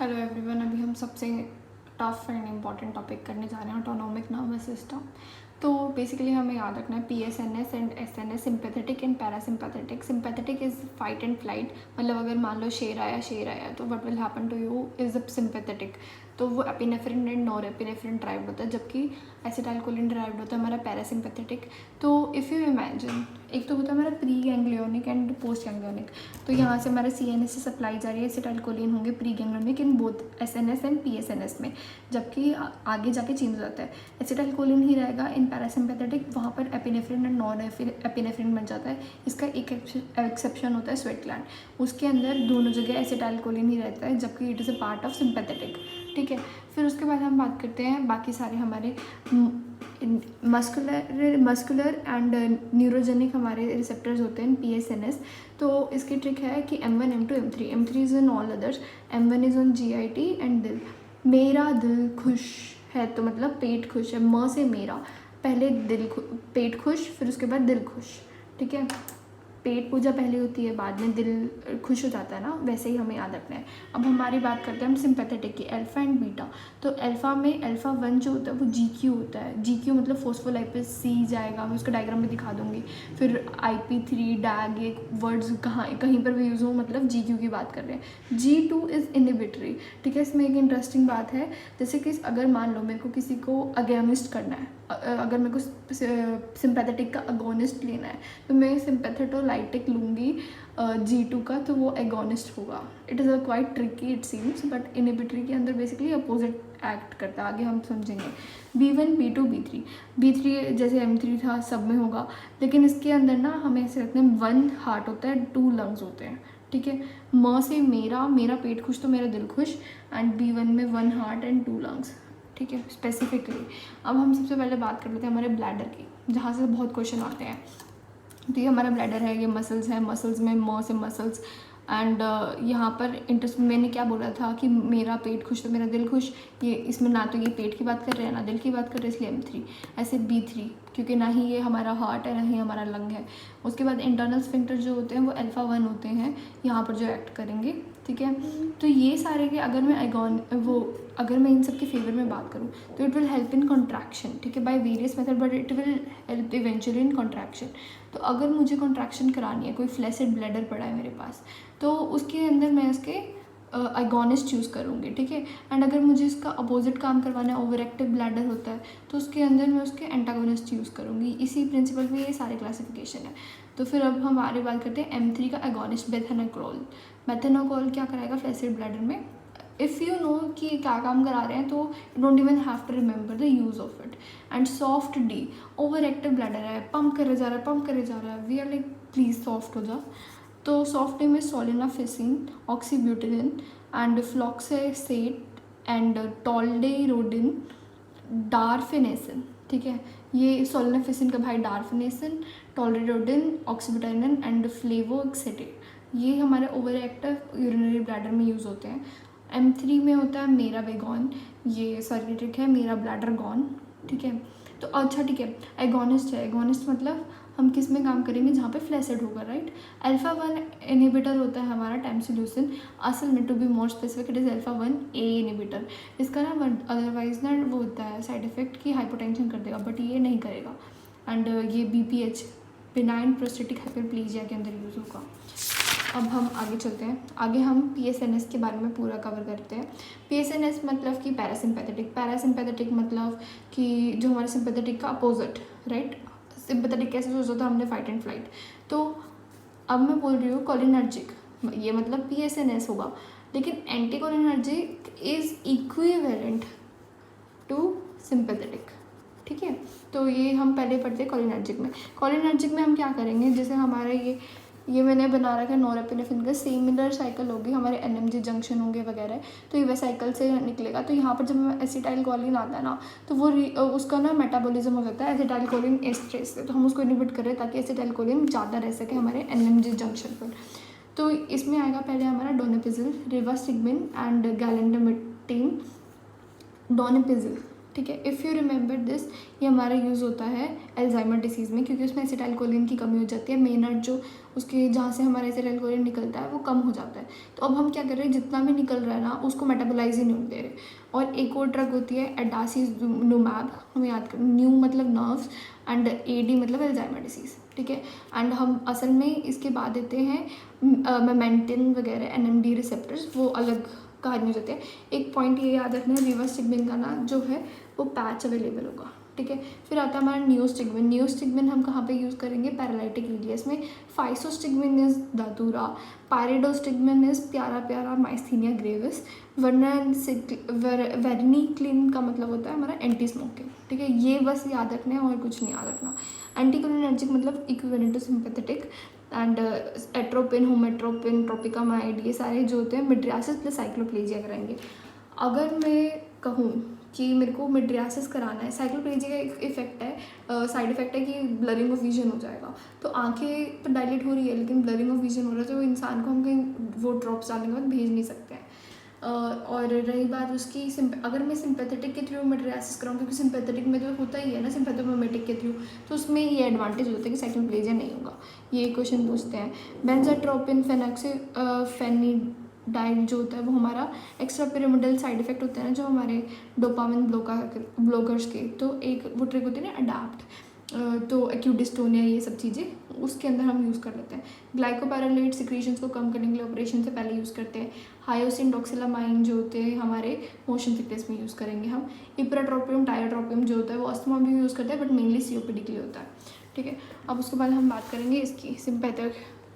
Hello everyone, अभी हम सबसे टफ एंड इम्पॉर्टेंट टॉपिक करने जा रहे हैं, ऑटोनॉमिक नर्वस सिस्टम। तो बेसिकली हमें याद रखना है PSNS and SNS, sympathetic and parasympathetic. Sympathetic is fight and flight, मतलब अगर मान लो शेर आया तो what will happen to you is a sympathetic, तो वो एपिनेफ्रिन एंड नॉरएपिनेफ्रिन ड्राइव्ड होता है, जबकि एसिटाइलकोलिन ड्राइव्ड होता है हमारा पैरासिम्पैथेटिक। तो इफ़ यू इमेजिन, एक तो होता है हमारा pre ganglionic and post ganglionic. तो यहाँ से हमारा CNS से सप्लाई जा रही है, एसिटाइलकोलिन होंगे pre ganglionic in both SNS and PSNS में, जबकि आगे जाके चेंज हो जाता है, एसिटाइलकोलिन ही रहेगा इन पैरासिम्पैथेटिक, वहाँ पर एपिनेफ्रिन एंड नॉन एपिनेफ्रिन बन जाता है। इसका एक एक्सेप्शन होता है स्वेट ग्लैंड, उसके अंदर दोनों जगह एसिटाइलकोलिन ही रहता है, जबकि it is a part of sympathetic. ठीक है, फिर उसके बाद हम बात करते हैं बाकी सारे हमारे मस्कुलर एंड न्यूरोजेनिक हमारे रिसेप्टर्स होते हैं PSNS। तो इसकी ट्रिक है कि M1 M2 M3, M3 is in all others, M1 is on GIT and दिल। मेरा दिल खुश है तो मतलब पेट खुश है, म से मेरा, पहले पेट खुश, फिर उसके बाद दिल खुश। ठीक है, पेट पूजा पहले होती है, बाद में दिल खुश हो जाता है ना, वैसे ही हमें याद रखना है। अब हमारी बात करते हैं हम सिंपैथेटिक की, अल्फा एंड बीटा। तो अल्फा में अल्फा 1 जो होता है वो GQ होता है, GQ मतलब फोस्फोलाइपेज C जाएगा, मैं उसका डायग्राम में दिखा दूंगी। फिर IP3 डैग, ये वर्ड्स कहीं पर भी यूज़ हो, मतलब GQ की बात कर रहे हैं। G2 is inhibitory. ठीक है, इसमें एक इंटरेस्टिंग बात है, जैसे कि अगर मान लो मेरे को किसी को अगेनिस्ट करना है, अगर मेरे को सिंपैथेटिक का अगोनिस्ट लेना है, तो मैं सिंपैथेटोलाइटिक लूँगी G2 का, तो वो एगोनिस्ट होगा। It is a quite tricky it seems, but inhibitory के अंदर बेसिकली अपोजिट एक्ट करता है, आगे हम समझेंगे। B1 B2 B3 जैसे M3 था सब में होगा, लेकिन इसके अंदर ना हमें ऐसे रखते हैं 1 हार्ट होता है, 2 लंग्स होते हैं। ठीक है, म से मेरा पेट खुश तो मेरा दिल खुश, एंड B1 में 1 हार्ट एंड 2 लंग्स। ठीक है, स्पेसिफिकली। अब हम सबसे पहले बात कर लेते हैं हमारे ब्लैडर की, जहाँ से बहुत क्वेश्चन आते हैं। तो ये हमारा ब्लैडर है, ये मसल्स हैं, मसल्स में म से मसल्स, एंड यहाँ पर इंटरेस्ट मैंने क्या बोला था कि मेरा पेट खुश तो मेरा दिल खुश, ये इसमें ना तो ये पेट की बात कर रहे हैं ना दिल की बात कर रहे हैं, इसलिए M3। ऐसे B3, क्योंकि ना ही ये हमारा हार्ट है ना ही हमारा लंग है। उसके बाद इंटरनल स्फिंक्टर जो होते हैं वो अल्फा 1 होते हैं, यहाँ पर जो एक्ट करेंगे। ठीक है, तो ये सारे के अगर मैं इन सब के फेवर में बात करूँ तो it will help in contraction. ठीक है, by various method, but it will help eventually in contraction. तो अगर मुझे कॉन्ट्रैक्शन करानी है, कोई फ्लैसिड ब्लैडर पड़ा है मेरे पास, तो उसके अंदर मैं इसके एगोनिस्ट यूज़ करूँगी। ठीक है, एंड अगर मुझे इसका अपोजिट काम करवाना है, ओवर एक्टिव ब्लैडर होता है, तो उसके अंदर मैं उसके एंटागोनिस्ट यूज़ करूँगी। इसी प्रिंसिपल पे ये सारे क्लासिफिकेशन है। तो फिर अब हम आगे बात करते हैं M3 का एगोनिस्ट, मेथेनोकोल। मेथेनोकोल क्या कराएगा फ्लैसिड ब्लैडर में? इफ़ यू नो कि क्या काम करा रहे हैं, तो you don't even have to remember the use of it. And soft D, over active bladder है, पंप करे जा रहा है, we are like please soft हो जा। तो सॉफ्ट डी में सोलिनाफिसिन, ऑक्सीब्यूटिलिन एंड फ्लॉक्सेसेट एंड टोल्डेरोडिन, डार्फेनेसिन। ठीक है, ये सोलिनाफिसिन का भाई डार्फेनेसिन, टोल्डेरोडिन, ऑक्सीब्यूटिलिन एंड फ्लेवोक्सेटेट, ये हमारे ओवर एक्टिव यूरिनरी ब्लैडर में यूज़ होते हैं। M3 में होता है मेरा वेगॉन, ये सर्किट्रिक है, मेरा ब्लैडर गॉन। ठीक है, तो अच्छा ठीक है, एगोनिस्ट है, एगोनिस्ट मतलब हम किस में काम करेंगे, जहाँ पे फ्लैसिड होगा, राइट। अल्फा 1 इनहिबिटर होता है हमारा टाइमसिल्यूसिन, असल में to be more specific it is alpha 1A inhibitor. इसका ना अदरवाइज ना वो होता है साइड इफेक्ट की हाइपोटेंशन कर देगा, बट ये नहीं करेगा। एंड ये BPH, बिनाइन प्रोस्टेटिक हाइपरप्लेजिया के अंदर यूज़ होगा। अब हम आगे चलते हैं, आगे हम PSNS के बारे में पूरा कवर करते हैं। PSNS मतलब कि पैरासिम्पैथेटिक मतलब कि जो हमारे सिंपैथेटिक का अपोजिट, राइट। सिंपैथेटिक कैसे सोचा था हमने, फाइट एंड फ्लाइट। तो अब मैं बोल रही हूँ कोलिनर्जिक, ये मतलब PSNS होगा, लेकिन anticholinergic is equivalent to sympathetic. ठीक है, तो ये हम पहले पढ़ते हैं कोलिनर्जिक में हम क्या करेंगे, जैसे हमारा ये मैंने बना रखा है नॉरएपिनेफ्रिन का सिमिलर साइकिल होगी, हमारे NMG जंक्शन होंगे वगैरह, तो ये साइकिल से निकलेगा। तो यहाँ पर जब एसिटाइलकोलिन आता है ना, तो वो उसका ना मेटाबॉलिज्म हो जाता है एसिटाइलकोलिन एस्ट्रेस से, तो हम उसको इनहिबिट करें ताकि एसिटाइलकोलिन ज़्यादा रह सके हमारे NMG जंक्शन पर। तो इसमें आएगा पहले हमारा डोनापिजिल, रिवास्टिग्मिन एंड गैलेंडामेक्टिन। डोनापिजिल ठीक है। इफ़ यू रिमेंबर दिस, ये हमारा यूज़ होता है अल्जाइमर डिसीज़ में, क्योंकि उसमें एसिटाइलकोलिन की कमी हो जाती है। मेनर जो उसके जहाँ से हमारा एसिटाइलकोलिन निकलता है वो कम हो जाता है। तो अब हम क्या कर रहे हैं, जितना भी निकल रहा है ना उसको मेटाबोलाइज ही नहीं दे रहे। और एक और ड्रग होती है एडासीनुमैब, हमें याद कर, न्यू मतलब नर्व्स एंड एडी मतलब अल्जाइमर डिसीज़, ठीक है। एंड हम असल में इसके बाद देते हैं मेमेंटिन वगैरह NMD रिसेप्टर्स, वो अलग कहानी हो जाती है। एक पॉइंट ये याद रखना है, रिवास्टिग्मिन का ना जो है वो पैच अवेलेबल होगा, ठीक है। फिर आता है हमारा नियोस्टिग्मिन। नियोस्टिग्मिन हम कहाँ पे यूज़ करेंगे, पैरालिटिक एरियाज में। फाइसोस्टिग्मिन इज दादुरा, पायरिडोस्टिग्मिन इज प्यारा प्यारा माइस्थीनिया ग्रेविस। वेरनिक्लिन का मतलब होता है हमारा एंटी स्मोकिंग, ठीक है। ये बस याद रखना है और कुछ नहीं याद रखना। एंटीकोलिनर्जिक मतलब equivalent to sympathetic. And atropine, homatropine, tropicamide, ये सारे जो होते हैं मिड्रियासिस प्लस साइक्लोप्लेजिया कराएंगे। अगर मैं कहूँ कि मेरे को मिड्रियासिस कराना है, साइक्लोप्लेजिया का एक इफेक्ट है, साइड इफेक्ट है कि ब्लरिंग ऑफ विजन हो जाएगा। तो आंखें तो डायलेट हो रही है लेकिन ब्लरिंग ऑफ विजन हो रहा है, तो इंसान को हम कहीं वो ड्रॉप्स डालने के बाद भेज नहीं सकते हैं। और रही बात उसकी अगर मैं सिंपैथेटिक के थ्रू मिड्रियासिस कराऊँ, क्योंकि सिंपैथेटिक में तो होता ही है ना सिंपैथोमिमेटिक के थ्रू, तो उसमें ये एडवांटेज होता है कि साइक्लोप्लेजिया नहीं होगा। ये क्वेश्चन पूछते हैं। बेंजाट्रोपिन फेनिडाइल जो होता है वो हमारा एक्स्ट्रा पिरामिडल साइड इफेक्ट होता है ना जो हमारे डोपामिन ब्लोकर्स के, तो एक वो ट्रिक होती है ना अडाप्ट, तो एक्यूट डिस्टोनिया, ये सब चीज़ें उसके अंदर हम यूज़ कर लेते हैं। ग्लाइकोपैरालेट सिक्रीशंस को कम करने के लिए ऑपरेशन से पहले यूज़ करते हैं। हायोसिन डॉक्सिलामाइन जो होते हैं हमारे मोशन सिकनेस में यूज़ करेंगे हम। इप्राट्रोपियम टायोट्रोपियम जो होता है वो अस्थमा में यूज़ करते हैं, बट मेनली COPD के लिए होता है, ठीक है। अब उसके बाद हम बात करेंगे इसकी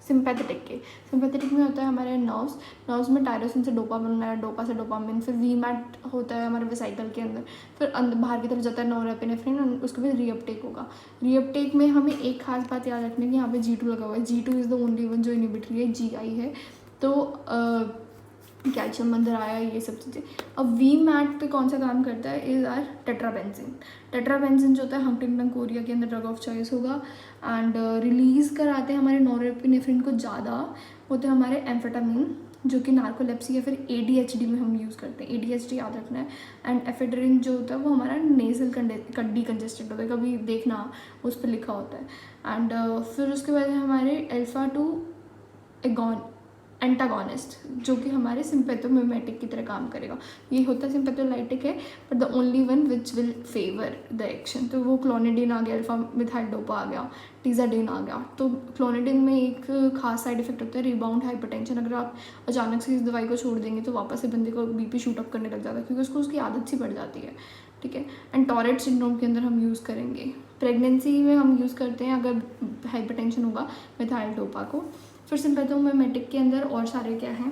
सिंपैथेटिक के। सिंपैथेटिक में होता है हमारे नर्व्स में टायरोसिन से डोपामिन होना है, डोपा से डोपामिन, फिर वीमैट होता है हमारे वेसाइकल के अंदर, फिर अंदर बाहर की तरफ जाता है नॉरएपिनेफ्रिन, उसके बाद रीअपटेक होगा। रीअपटेक में हमें एक खास बात याद रखनी है कि यहाँ पे G2 लगा हुआ है। G2 is the only one जो इनिबिटरी है, GI है, तो कैल्शियम अंदर आया, ये सब चीज़ें। अब वीमैट पे कौन सा काम करता है, इज आर टेट्राबेंजिन जो होता है हंटिंगटन कोरिया के अंदर ड्रग ऑफ चॉइस होगा। एंड रिलीज़ कराते हैं हमारे नॉरएपिनेफ्रिन को ज़्यादा, होते हैं हमारे एम्फेटामिन जो कि नार्कोलेप्सी या फिर ADHD में हम यूज़ करते हैं। ADHD याद रखना है। एंड एफेड्रिन जो होता है वो हमारा नेजल डिकंजेस्टेंट होता है, कभी देखना उस पर लिखा होता है। एंड फिर उसके बाद है हमारे अल्फा-2 एंटागोनिस्ट जो कि हमारे सिंपैथोमिमेटिक की तरह काम करेगा। ये होता है सिंपैथोलाइटिक है, but the only one which will favour the action. तो वो क्लोनिडिन आ गया, अल्फा मिथाइल डोपा आ गया, टीजाडिन आ गया। तो क्लोनिडिन में एक खास साइड इफेक्ट होता है रिबाउंड हाइपरटेंशन। अगर आप अचानक से इस दवाई को छोड़ देंगे तो वापस से बंदे को BP शूट अप करने लग जाता है, क्योंकि उसको उसकी आदत सी पड़ जाती है, ठीक है। एंड टॉरेट सिंड्रोम के अंदर हम यूज़ करेंगे, प्रेगनेंसी में हम यूज़ करते हैं अगर हाइपरटेंशन होगा, मिथाइल डोपा को। फिर सिंपैथोमिमेटिक के अंदर और सारे क्या हैं,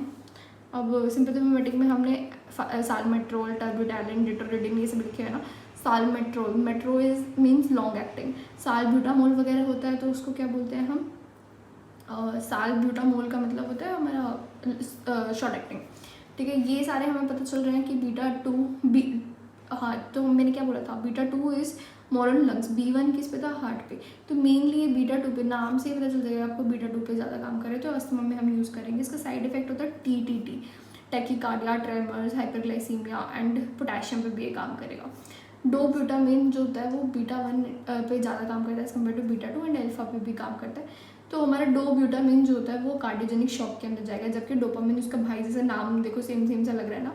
अब सिंपैथोमिमेटिक में हमने साल्मेट्रोल, टर्बिडालिन, डिटोरिडिन, ये सब लिखे हैं ना। Salmeterol, metro is means long acting. Salbutamol वगैरह होता है तो उसको क्या बोलते हैं हम, साल्ब्यूटामोल का मतलब होता है हमारा शॉर्ट एक्टिंग, ठीक है। ये सारे हमें पता चल रहे हैं कि बीटा-2 हाँ, तो मैंने क्या बोला था, beta two is more on lungs, B1 किस पे था, हार्ट पे। तो मेनली ये बीटा-2 पे, नाम से ही पता चल जाएगा आपको बीटा-2 पे ज़्यादा काम करे, तो अस्थमा में हम यूज़ करेंगे। इसका साइड इफेक्ट होता है TTT, tachycardia, tremors, hyperglycaemia, and potassium पे भी ये काम करेगा। डोब्यूटामाइन जो होता है वो बीटा-1 पे ज़्यादा काम करता है as compare to beta two, and alpha पे भी काम करता है। तो हमारा डोब्यूटामाइन जो होता है वो कार्डियोजेनिक शॉक के अंदर जाएगा, जबकि डोपामिन उसका भाई, जैसे नाम देखो सेम सा लग रहा है ना।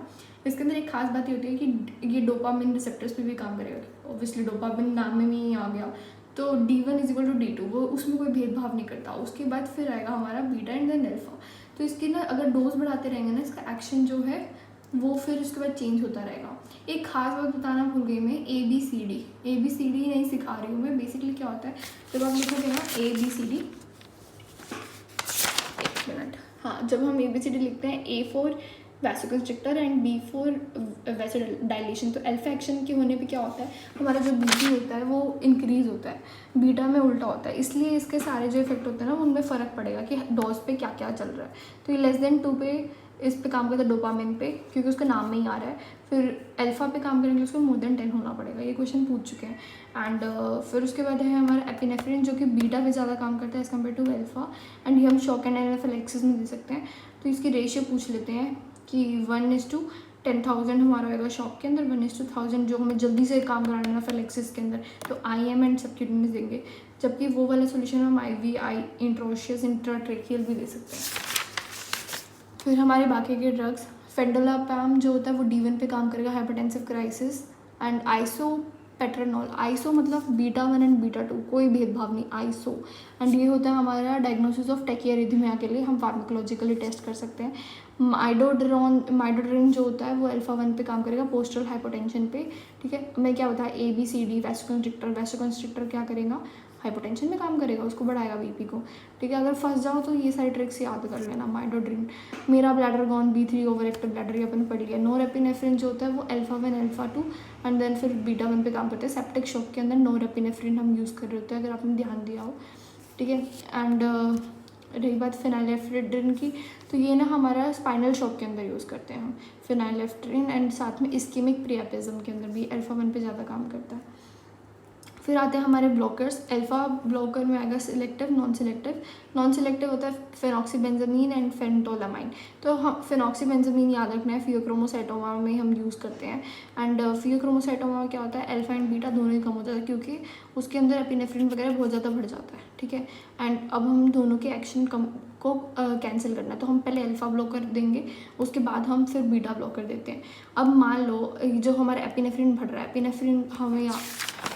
इसके अंदर एक खास बात ये होती है कि ये डोपामिन रिसेप्टर्स पे भी काम करेगा। ऑब्वियसली डोपामिन नाम में भी आ गया, तो D1 is equal to D2, वो उसमें कोई भेदभाव नहीं करता। उसके बाद फिर आएगा हमारा बीटा एंड देन अल्फा। तो इसकी ना अगर डोज बढ़ाते रहेंगे ना, इसका एक्शन जो है वो फिर उसके बाद चेंज होता रहेगा। एक खास बात बताना भूल गई मैं, ABCD नहीं सिखा रही हूँ मैं। बेसिकली क्या होता है, जब आप लिखोगे ना ABCD, एक मिनट, हाँ, जब हम ABCD लिखते हैं, A for vasoconstrictor and B for vasodilation, तो अल्फा एक्शन के होने पे क्या होता है, हमारा जो BP होता है वो इंक्रीज़ होता है, बीटा में उल्टा होता है। इसलिए इसके सारे जो इफेक्ट होते हैं ना उनमें फ़र्क पड़ेगा कि डोज पे क्या क्या चल रहा है। तो ये <2 पे इस पे काम करता है, डोपामिन पे, क्योंकि उसका नाम में ही आ रहा है। फिर अल्फा पे काम करेंगे उसको <10 होना पड़ेगा, ये क्वेश्चन पूछ चुके हैं। एंड फिर उसके बाद है हमारा एपिनेफ्रिन जो कि बीटा पे ज़्यादा काम करता है as compare to alpha, and ये हम शॉक एंड एनाफिलैक्सिस में दे सकते हैं। तो इसकी रेशियो पूछ लेते हैं कि 1:2 10,000 हमारा होगा शॉप के अंदर, 1:1000 जो हमें जल्दी से काम कराना है फिलेक्सिस के अंदर, तो IM एंड सबक्यूटेनियस देंगे, जबकि वो वाला सोल्यूशन हम IV, इंट्रोशियस, इंट्राट्रेकियल भी दे सकते हैं। फिर हमारे बाकी के ड्रग्स, फेंडोलापैम जो होता है वो D1 पे काम करेगा, हाइपरटेंसिव क्राइसिस, एंड आइसोपेट्रेनॉल, आइसो मतलब β1 एंड β2, कोई भेदभाव नहीं, आइसो, एंड ये होता है हमारा डायग्नोसिस ऑफ टैकियारिथमिया के लिए, हम फार्माकोलॉजिकली टेस्ट कर सकते हैं। माइडोड्रेन जो होता है वो α1 पे काम करेगा, पोस्टरल हाइपोटेंशन पे, ठीक है। मैं क्या बताया, ABCD, वैसोकंस्ट्रिक्टर क्या करेगा, हाइपोटेंशन में काम करेगा, उसको बढ़ाएगा BP को, ठीक है। अगर फंस जाओ तो ये सारी ट्रिक्स याद कर लेना। माइडोड्रिन, मेरा bladder gone, B3 over active bladder, ये अपन पढ़ लिया। नोरेपिनेफ्रिन जो होता है वो α1, α2 एंड देन फिर β1 पे काम करते हैं। सेप्टिक शॉक के अंदर नोरेपिनेफ्रिन हम यूज़ कर रहे होते हैं, अगर आपने ध्यान दिया हो, ठीक है। एंड रही बात फेनाइलेफ्रिन की, तो ये ना हमारा स्पाइनल शॉक के अंदर यूज़ करते हैं हम फेनाइलेफ्रिन, एंड साथ में इस्कीमिक प्रियापिज्म के अंदर भी α1 पे ज़्यादा काम करता है। फिर आते हैं हमारे ब्लॉकर्स। अल्फा ब्लॉकर में आएगा selective, non selective. Non selective होता है फेनॉक्सीबेंजामीन एंड फेंटोलामाइन। तो हम फेनॉक्सीबेंजामीन याद रखना है, फियोक्रोमोसाइटोमा में हम यूज़ करते हैं। एंड फियोक्रोमोसाइटोमा में क्या होता है, अल्फा एंड बीटा दोनों ही कम हो जाता है, क्योंकि उसके अंदर एपिनेफ्रिन वगैरह बहुत ज़्यादा बढ़ जाता है, ठीक है। एंड अब हम दोनों के एक्शन को कैंसिल करना है, तो हम पहले अल्फा ब्लॉकर देंगे, उसके बाद हम फिर बीटा ब्लॉकर देते हैं। अब मान लो जो हमारा एपिनेफ्रिन बढ़ रहा है, एपिनेफ्रिन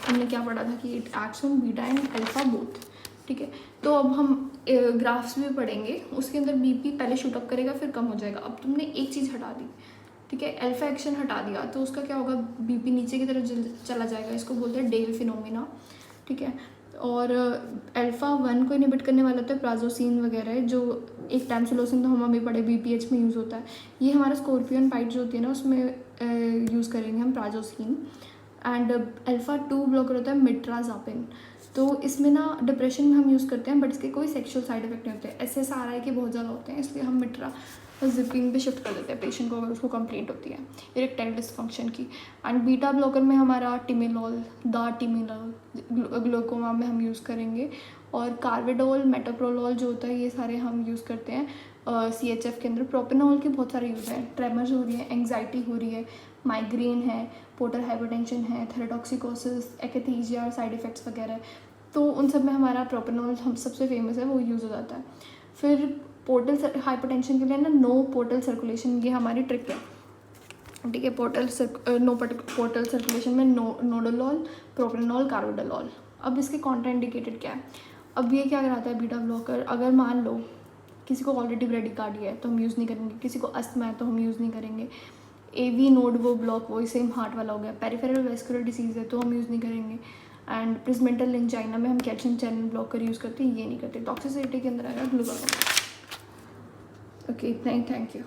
हमने क्या पढ़ा था कि it acts on beta and alpha both, ठीक है। तो अब हम ग्राफ्स भी पढ़ेंगे, उसके अंदर BP पहले शूट अप करेगा फिर कम हो जाएगा। अब तुमने एक चीज़ हटा दी, ठीक है, अल्फा एक्शन हटा दिया, तो उसका क्या होगा, BP नीचे की तरफ चला जाएगा, इसको बोलते हैं डेल फिनोमिना, ठीक है। और α1 को इनहिबिट करने वाला तो प्राजोसिन वगैरह है, जो एक टैमसिलोसिन तो हम अभी पढ़े BPH में यूज़ होता है। ये हमारा स्कॉर्पियन बाइट जो होती है ना, उसमें यूज़ करेंगे हम प्राजोसिन। एंड α2 ब्लॉकर होता है मिट्राजापिन, तो इसमें ना डिप्रेशन में हम यूज़ करते हैं, बट इसके कोई सेक्सुअल साइड इफेक्ट नहीं होते। SSRI के बहुत ज़्यादा होते हैं, इसलिए हम मिट्राजिपिन पे शिफ्ट कर देते हैं पेशेंट को, अगर उसको कंप्लेंट होती है इरेक्टाइल डिसफंक्शन की। एंड बीटा ब्लॉकर में हमारा टिमिनॉल, ग्लूकोमा में हम यूज़ करेंगे, और कार्वेडोल, मेटोप्रोलोल जो होता है, ये सारे हम यूज़ करते हैं CHF के अंदर। प्रोपेनॉल के बहुत सारे यूज़ हैं, ट्रेमर्स हो रही है, एंग्जाइटी हो रही है, माइग्रेन है, पोर्टल हाइपरटेंशन है, थेराटॉक्सिकोसिस, एकथीजिया, साइड इफ़ेक्ट्स वगैरह, तो उन सब में हमारा प्रोपेनॉल हम सबसे फेमस है, वो यूज़ हो जाता है। फिर पोर्टल हाइपरटेंशन के लिए ना नो पोर्टल सर्कुलेशन, ये हमारी ट्रिक है, ठीक है। पोर्टल सर्कुलेशन में नोडोलॉल, प्रोपेनॉल, कार्वेडोल। अब इसके कॉन्ट्राइंडिकेटेड क्या है, अब ये क्या कराता है बीटा ब्लॉकर, अगर मान लो किसी को ऑलरेडी ब्रेडिकार्डिया है तो हम यूज़ नहीं करेंगे, किसी को अस्थमा है तो हम यूज़ नहीं करेंगे, AV नोड वो ब्लॉक वही सेम हार्ट वाला हो गया, पेरिफेरल वेस्कुलर डिसीज़ है तो हम यूज़ नहीं करेंगे, एंड प्रिजमेंटल एंजाइना में हम कैल्शियम चैनल ब्लॉकर यूज़ करते हैं, ये नहीं करते। टॉक्सिसिटी के अंदर आएगा ग्लूकागोन। Okay, thank you.